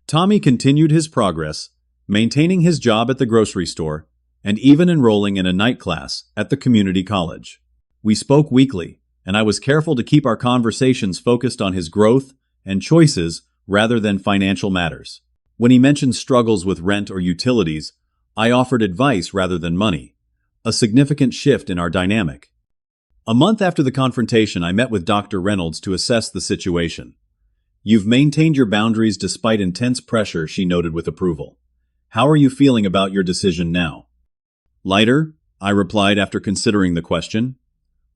Tommy continued his progress, maintaining his job at the grocery store, and even enrolling in a night class at the community college. We spoke weekly, and I was careful to keep our conversations focused on his growth and choices rather than financial matters. When he mentioned struggles with rent or utilities, I offered advice rather than money, a significant shift in our dynamic. A month after the confrontation, I met with Dr. Reynolds to assess the situation. You've maintained your boundaries despite intense pressure, she noted with approval. How are you feeling about your decision now? Lighter, I replied after considering the question.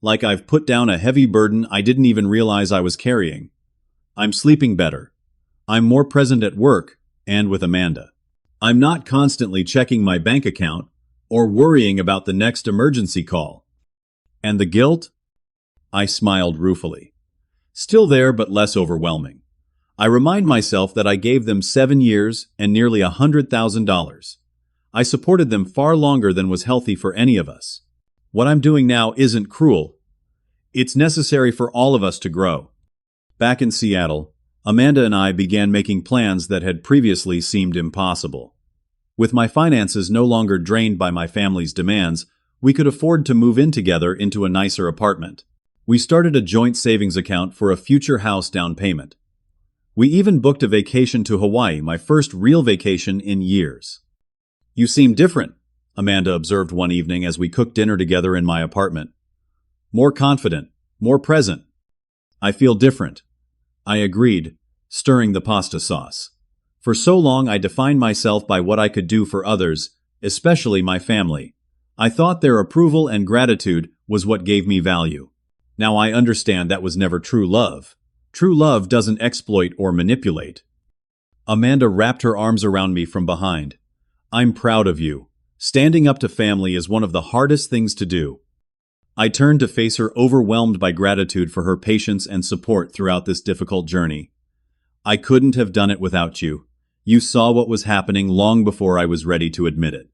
Like I've put down a heavy burden I didn't even realize I was carrying. I'm sleeping better. I'm more present at work and with Amanda. I'm not constantly checking my bank account or worrying about the next emergency call. And the guilt? I smiled ruefully. Still there, but less overwhelming. I remind myself that I gave them 7 years and nearly $100,000. I supported them far longer than was healthy for any of us. What I'm doing now isn't cruel. It's necessary for all of us to grow. Back in Seattle, Amanda and I began making plans that had previously seemed impossible. With my finances no longer drained by my family's demands, we could afford to move in together into a nicer apartment. We started a joint savings account for a future house down payment. We even booked a vacation to Hawaii, my first real vacation in years. You seem different, Amanda observed one evening as we cooked dinner together in my apartment. More confident, more present. I feel different, I agreed, stirring the pasta sauce. For so long I defined myself by what I could do for others, especially my family. I thought their approval and gratitude was what gave me value. Now I understand that was never true love. True love doesn't exploit or manipulate. Amanda wrapped her arms around me from behind. I'm proud of you. Standing up to family is one of the hardest things to do. I turned to face her, overwhelmed by gratitude for her patience and support throughout this difficult journey. I couldn't have done it without you. You saw what was happening long before I was ready to admit it.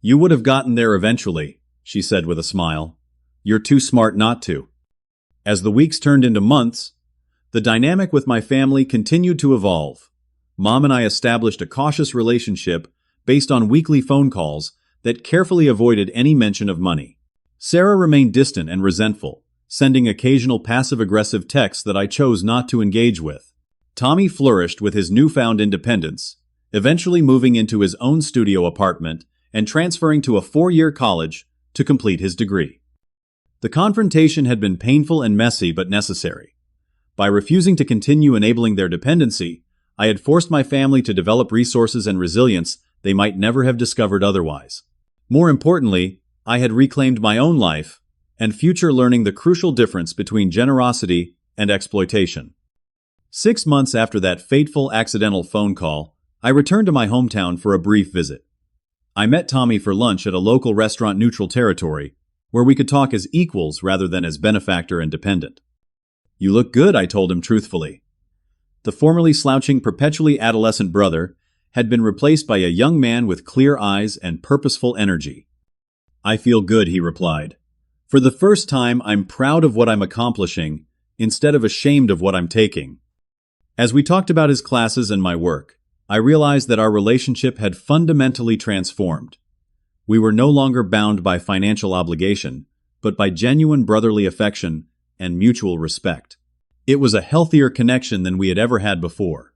You would have gotten there eventually, she said with a smile. You're too smart not to. As the weeks turned into months, the dynamic with my family continued to evolve. Mom and I established a cautious relationship based on weekly phone calls that carefully avoided any mention of money. Sarah remained distant and resentful, sending occasional passive-aggressive texts that I chose not to engage with. Tommy flourished with his newfound independence, eventually moving into his own studio apartment and transferring to a 4-year college to complete his degree. The confrontation had been painful and messy but necessary. By refusing to continue enabling their dependency, I had forced my family to develop resources and resilience they might never have discovered otherwise. More importantly, I had reclaimed my own life and future, learning the crucial difference between generosity and exploitation. 6 months after that fateful accidental phone call, I returned to my hometown for a brief visit. I met Tommy for lunch at a local restaurant, neutral territory, where we could talk as equals rather than as benefactor and dependent. You look good, I told him truthfully. The formerly slouching, perpetually adolescent brother had been replaced by a young man with clear eyes and purposeful energy. I feel good, he replied. For the first time, I'm proud of what I'm accomplishing instead of ashamed of what I'm taking. As we talked about his classes and my work, I realized that our relationship had fundamentally transformed. We were no longer bound by financial obligation, but by genuine brotherly affection and mutual respect. It was a healthier connection than we had ever had before.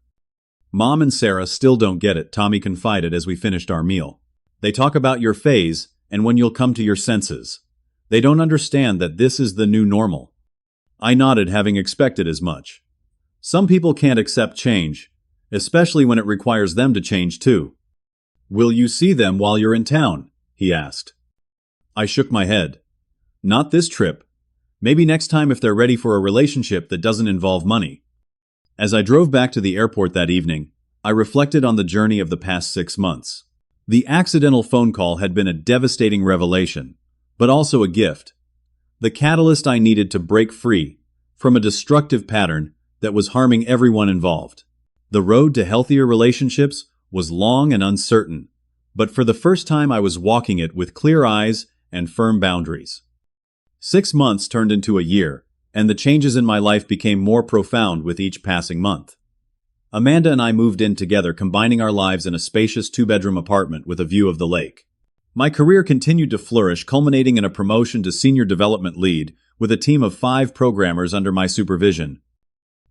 Mom and Sarah still don't get it, Tommy confided as we finished our meal. They talk about your phase and when you'll come to your senses. They don't understand that this is the new normal. I nodded, having expected as much. Some people can't accept change, especially when it requires them to change too. Will you see them while you're in town? He asked. I shook my head. Not this trip. Maybe next time if they're ready for a relationship that doesn't involve money. As I drove back to the airport that evening, I reflected on the journey of the past 6 months. The accidental phone call had been a devastating revelation, but also a gift. The catalyst I needed to break free from a destructive pattern that was harming everyone involved. The road to healthier relationships was long and uncertain, but for the first time I was walking it with clear eyes and firm boundaries. 6 months turned into a year, and the changes in my life became more profound with each passing month. Amanda and I moved in together, combining our lives in a spacious 2-bedroom apartment with a view of the lake. My career continued to flourish, culminating in a promotion to senior development lead with a team of 5 programmers under my supervision.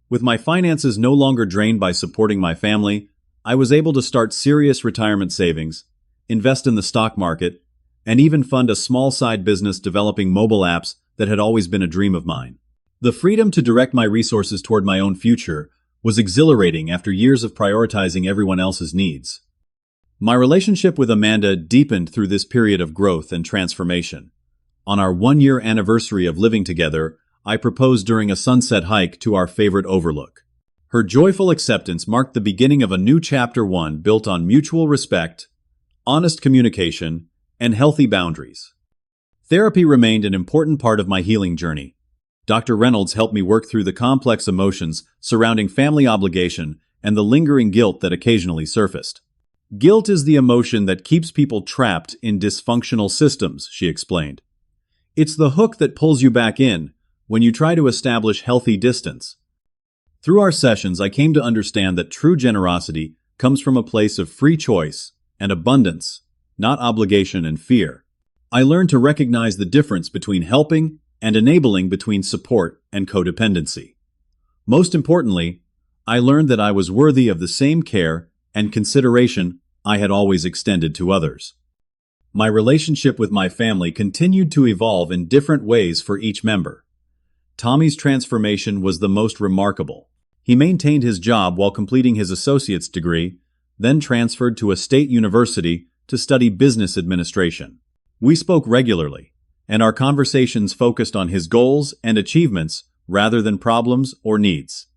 With my finances no longer drained by supporting my family, I was able to start serious retirement savings, invest in the stock market, and even fund a small side business developing mobile apps that had always been a dream of mine. The freedom to direct my resources toward my own future was exhilarating after years of prioritizing everyone else's needs. My relationship with Amanda deepened through this period of growth and transformation. On our 1-year anniversary of living together, I proposed during a sunset hike to our favorite overlook. Her joyful acceptance marked the beginning of a new chapter, one built on mutual respect, honest communication, and healthy boundaries. Therapy remained an important part of my healing journey. Dr. Reynolds helped me work through the complex emotions surrounding family obligation and the lingering guilt that occasionally surfaced. Guilt is the emotion that keeps people trapped in dysfunctional systems, she explained. It's the hook that pulls you back in when you try to establish healthy distance. Through our sessions, I came to understand that true generosity comes from a place of free choice and abundance, not obligation and fear. I learned to recognize the difference between helping and enabling, between support and codependency. Most importantly, I learned that I was worthy of the same care and consideration I had always extended to others. My relationship with my family continued to evolve in different ways for each member. Tommy's transformation was the most remarkable. He maintained his job while completing his associate's degree, then transferred to a state university to study business administration. We spoke regularly, and our conversations focused on his goals and achievements rather than problems or needs.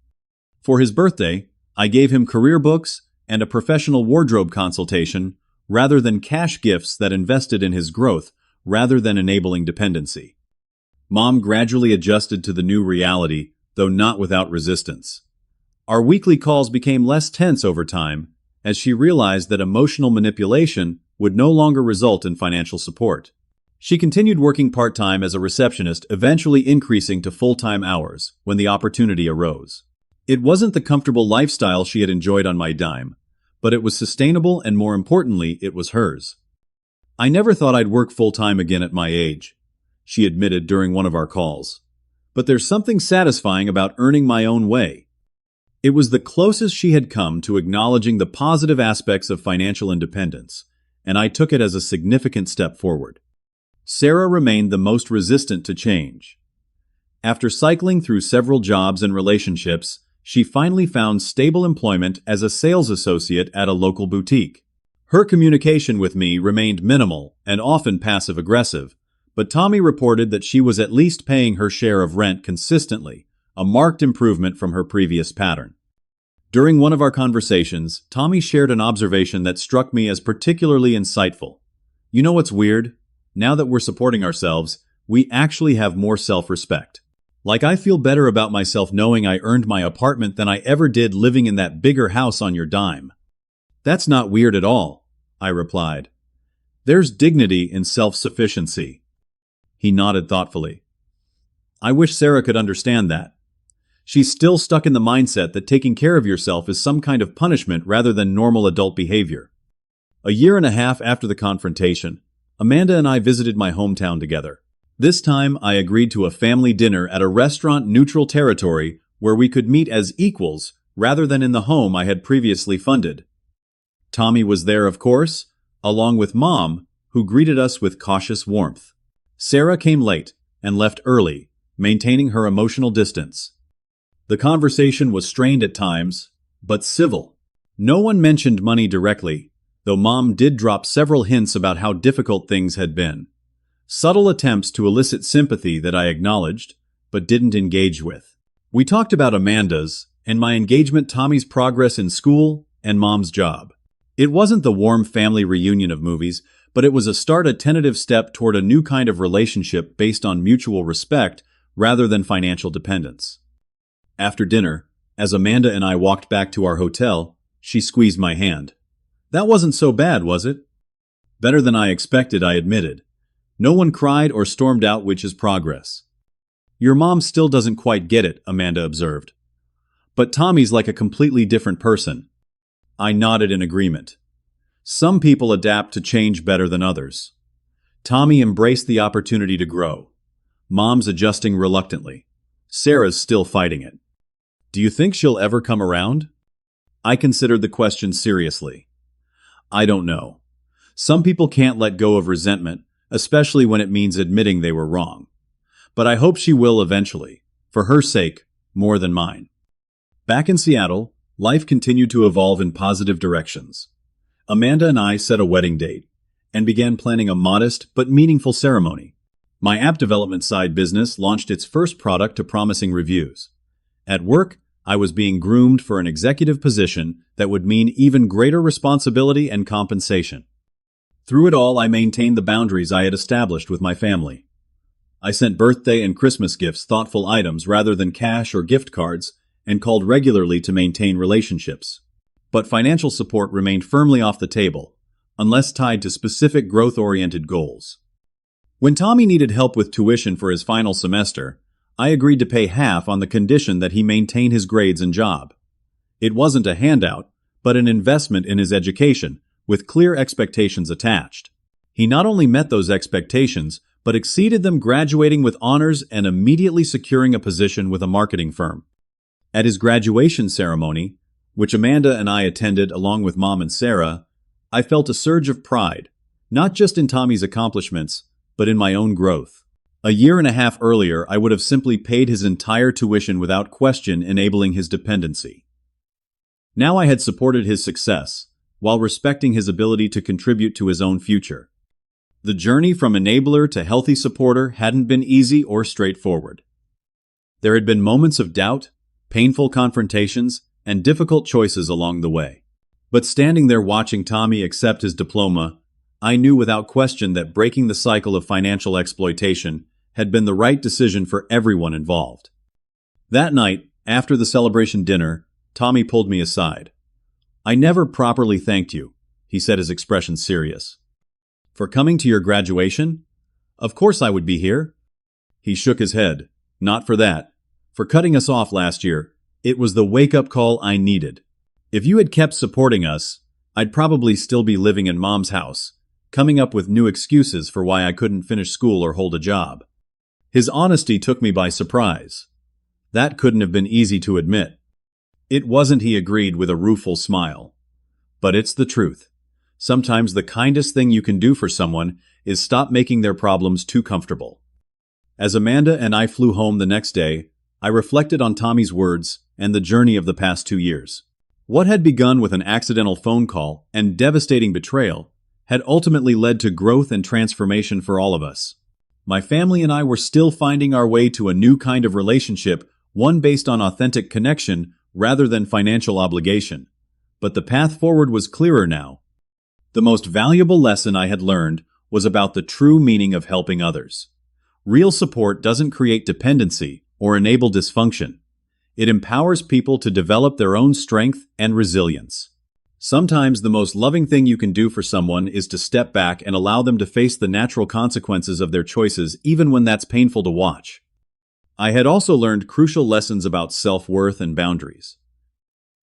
For his birthday, I gave him career books and a professional wardrobe consultation rather than cash gifts that invested in his growth rather than enabling dependency. Mom gradually adjusted to the new reality, though not without resistance. Our weekly calls became less tense over time as she realized that emotional manipulation would no longer result in financial support. She continued working part-time as a receptionist, eventually increasing to full-time hours when the opportunity arose. It wasn't the comfortable lifestyle she had enjoyed on my dime, but it was sustainable, and more importantly, it was hers. I never thought I'd work full-time again at my age, she admitted during one of our calls. But there's something satisfying about earning my own way. It was the closest she had come to acknowledging the positive aspects of financial independence, and I took it as a significant step forward. Sarah remained the most resistant to change. After cycling through several jobs and relationships, she finally found stable employment as a sales associate at a local boutique. Her communication with me remained minimal and often passive-aggressive, but Tommy reported that she was at least paying her share of rent consistently, a marked improvement from her previous pattern. During one of our conversations, Tommy shared an observation that struck me as particularly insightful. You know what's weird? Now that we're supporting ourselves, we actually have more self-respect. Like, I feel better about myself knowing I earned my apartment than I ever did living in that bigger house on your dime. That's not weird at all, I replied. There's dignity in self-sufficiency. He nodded thoughtfully. I wish Sarah could understand that. She's still stuck in the mindset that taking care of yourself is some kind of punishment rather than normal adult behavior. A year and a half after the confrontation, Amanda and I visited my hometown together. This time, I agreed to a family dinner at a restaurant neutral territory where we could meet as equals rather than in the home I had previously funded. Tommy was there, of course, along with Mom, who greeted us with cautious warmth. Sarah came late and left early, maintaining her emotional distance. The conversation was strained at times, but civil. No one mentioned money directly, though Mom did drop several hints about how difficult things had been. Subtle attempts to elicit sympathy that I acknowledged, but didn't engage with. We talked about Amanda's and my engagement, Tommy's progress in school, and Mom's job. It wasn't the warm family reunion of movies, but it was a tentative step toward a new kind of relationship based on mutual respect rather than financial dependence. After dinner, as Amanda and I walked back to our hotel, she squeezed my hand. That wasn't so bad, was it? Better than I expected, I admitted. No one cried or stormed out, which is progress. Your mom still doesn't quite get it, Amanda observed. But Tommy's like a completely different person. I nodded in agreement. Some people adapt to change better than others. Tommy embraced the opportunity to grow. Mom's adjusting reluctantly. Sarah's still fighting it. Do you think she'll ever come around? I considered the question seriously. I don't know. Some people can't let go of resentment, especially when it means admitting they were wrong. But I hope she will eventually, for her sake, more than mine. Back in Seattle, life continued to evolve in positive directions. Amanda and I set a wedding date and began planning a modest but meaningful ceremony. My app development side business launched its first product to promising reviews. At work, I was being groomed for an executive position that would mean even greater responsibility and compensation. Through it all, I maintained the boundaries I had established with my family. I sent birthday and Christmas gifts, thoughtful items rather than cash or gift cards, and called regularly to maintain relationships. But financial support remained firmly off the table, unless tied to specific growth-oriented goals. When Tommy needed help with tuition for his final semester, I agreed to pay half on the condition that he maintain his grades and job. It wasn't a handout, but an investment in his education, with clear expectations attached. He not only met those expectations, but exceeded them, graduating with honors and immediately securing a position with a marketing firm. At his graduation ceremony, which Amanda and I attended along with Mom and Sarah, I felt a surge of pride, not just in Tommy's accomplishments, but in my own growth. A year and a half earlier, I would have simply paid his entire tuition without question, enabling his dependency. Now I had supported his success, while respecting his ability to contribute to his own future. The journey from enabler to healthy supporter hadn't been easy or straightforward. There had been moments of doubt, painful confrontations, and difficult choices along the way. But standing there watching Tommy accept his diploma, I knew without question that breaking the cycle of financial exploitation had been the right decision for everyone involved. That night, after the celebration dinner, Tommy pulled me aside. I never properly thanked you, he said, his expression serious. For coming to your graduation? Of course I would be here. He shook his head. Not for that. For cutting us off last year. It was the wake-up call I needed. If you had kept supporting us, I'd probably still be living in Mom's house, coming up with new excuses for why I couldn't finish school or hold a job. His honesty took me by surprise. That couldn't have been easy to admit. It wasn't, he agreed with a rueful smile. But it's the truth. Sometimes the kindest thing you can do for someone is stop making their problems too comfortable. As Amanda and I flew home the next day, I reflected on Tommy's words and the journey of the past 2 years. What had begun with an accidental phone call and devastating betrayal had ultimately led to growth and transformation for all of us. My family and I were still finding our way to a new kind of relationship, one based on authentic connection rather than financial obligation. But the path forward was clearer now. The most valuable lesson I had learned was about the true meaning of helping others. Real support doesn't create dependency or enable dysfunction. It empowers people to develop their own strength and resilience. Sometimes the most loving thing you can do for someone is to step back and allow them to face the natural consequences of their choices, even when that's painful to watch. I had also learned crucial lessons about self-worth and boundaries.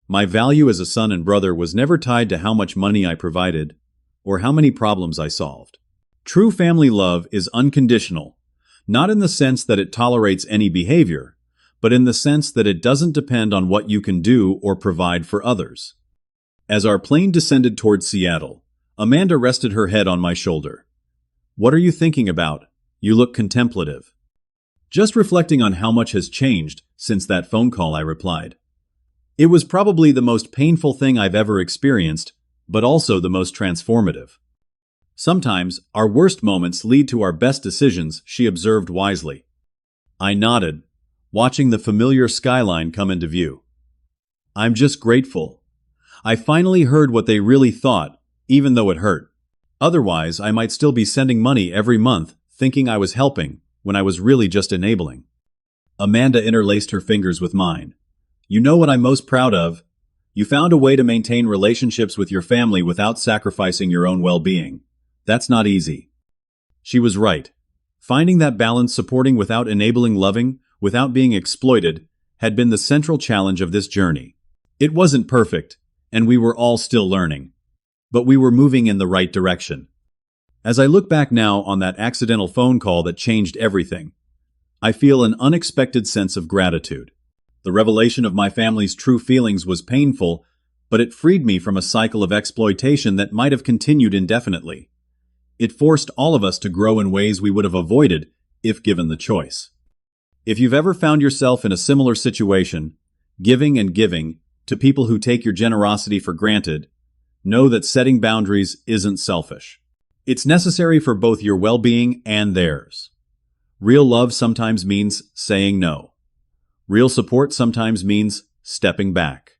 My value as a son and brother was never tied to how much money I provided or how many problems I solved. True family love is unconditional, not in the sense that it tolerates any behavior, but in the sense that it doesn't depend on what you can do or provide for others. As our plane descended towards Seattle, Amanda rested her head on my shoulder. "What are you thinking about? You look contemplative." "Just reflecting on how much has changed since that phone call," I replied. "It was probably the most painful thing I've ever experienced, but also the most transformative." "Sometimes our worst moments lead to our best decisions," she observed wisely. I nodded, watching the familiar skyline come into view. "I'm just grateful. I finally heard what they really thought, even though it hurt. Otherwise, I might still be sending money every month, thinking I was helping, when I was really just enabling." Amanda interlaced her fingers with mine. "You know what I'm most proud of? You found a way to maintain relationships with your family without sacrificing your own well-being. That's not easy. She was right. Finding that balance, supporting without enabling, loving without being exploited, had been the central challenge of this journey. It wasn't perfect, and we were all still learning. But we were moving in the right direction. As I look back now on that accidental phone call that changed everything, I feel an unexpected sense of gratitude. The revelation of my family's true feelings was painful, but it freed me from a cycle of exploitation that might have continued indefinitely. It forced all of us to grow in ways we would have avoided if given the choice. If you've ever found yourself in a similar situation, giving and giving to people who take your generosity for granted, know that setting boundaries isn't selfish. It's necessary for both your well-being and theirs. Real love sometimes means saying no. Real support sometimes means stepping back.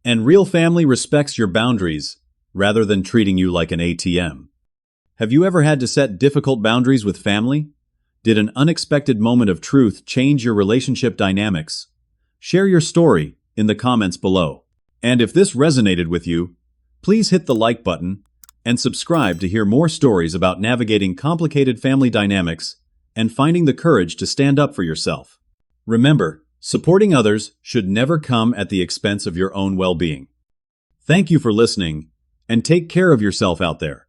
And real family respects your boundaries rather than treating you like an ATM. Have you ever had to set difficult boundaries with family? Did an unexpected moment of truth change your relationship dynamics? Share your story in the comments below. And if this resonated with you, please hit the like button and subscribe to hear more stories about navigating complicated family dynamics and finding the courage to stand up for yourself. Remember, supporting others should never come at the expense of your own well-being. Thank you for listening, and take care of yourself out there.